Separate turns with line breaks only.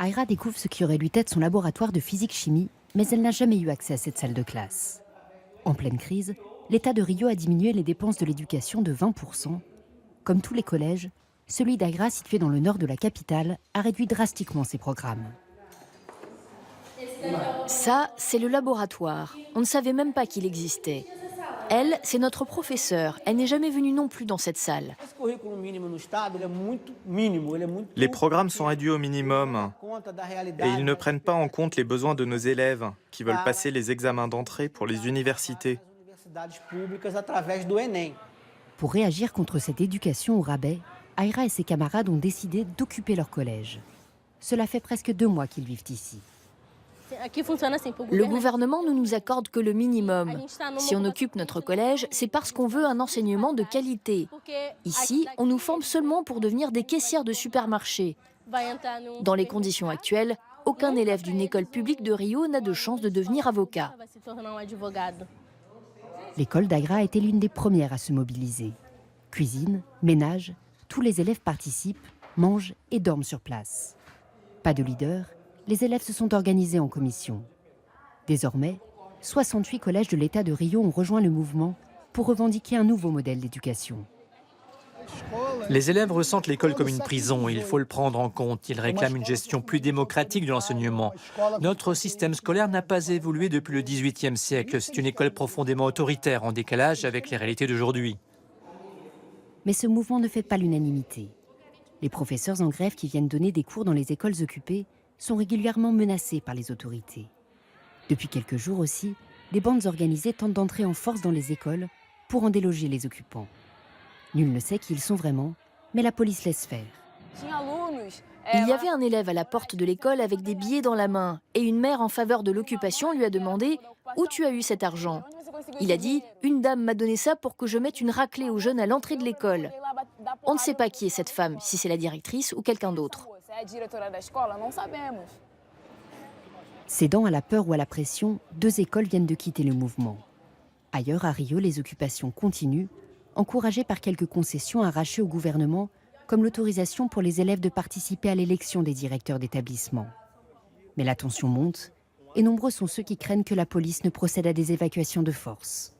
Aira découvre ce qui aurait dû être son laboratoire de physique-chimie, mais elle n'a jamais eu accès à cette salle de classe. En pleine crise, l'État de Rio a diminué les dépenses de l'éducation de 20%. Comme tous les collèges, celui d'Aira, situé dans le nord de la capitale, a réduit drastiquement ses programmes.
Ça, c'est le laboratoire. On ne savait même pas qu'il existait. Elle, c'est notre professeure. Elle n'est jamais venue non plus dans cette salle.
Les programmes sont réduits au minimum et ils ne prennent pas en compte les besoins de nos élèves qui veulent passer les examens d'entrée pour les universités.
Pour réagir contre cette éducation au rabais, Aira et ses camarades ont décidé d'occuper leur collège. Cela fait presque 2 mois qu'ils vivent ici.
Le gouvernement ne nous accorde que le minimum. Si on occupe notre collège, c'est parce qu'on veut un enseignement de qualité. Ici, on nous forme seulement pour devenir des caissières de supermarché. Dans les conditions actuelles, aucun élève d'une école publique de Rio n'a de chance de devenir avocat.
L'école d'Aira a été l'une des premières à se mobiliser. Cuisine, ménage, tous les élèves participent, mangent et dorment sur place. Pas de leader, les élèves se sont organisés en commission. Désormais, 68 collèges de l'État de Rio ont rejoint le mouvement pour revendiquer un nouveau modèle d'éducation.
Les élèves ressentent l'école comme une prison, il faut le prendre en compte. Ils réclament une gestion plus démocratique de l'enseignement. Notre système scolaire n'a pas évolué depuis le XVIIIe siècle. C'est une école profondément autoritaire, en décalage avec les réalités d'aujourd'hui.
Mais ce mouvement ne fait pas l'unanimité. Les professeurs en grève qui viennent donner des cours dans les écoles occupées sont régulièrement menacés par les autorités. Depuis quelques jours aussi, des bandes organisées tentent d'entrer en force dans les écoles pour en déloger les occupants. Nul ne sait qui ils sont vraiment, mais la police laisse faire.
Il y avait un élève à la porte de l'école avec des billets dans la main et une mère en faveur de l'occupation lui a demandé « Où tu as eu cet argent ?» Il a dit « Une dame m'a donné ça pour que je mette une raclée aux jeunes à l'entrée de l'école. » On ne sait pas qui est cette femme, si c'est la directrice ou quelqu'un d'autre.
Cédant à la peur ou à la pression, 2 écoles viennent de quitter le mouvement. Ailleurs, à Rio, les occupations continuent, encouragées par quelques concessions arrachées au gouvernement, comme l'autorisation pour les élèves de participer à l'élection des directeurs d'établissement. Mais la tension monte, et nombreux sont ceux qui craignent que la police ne procède à des évacuations de force.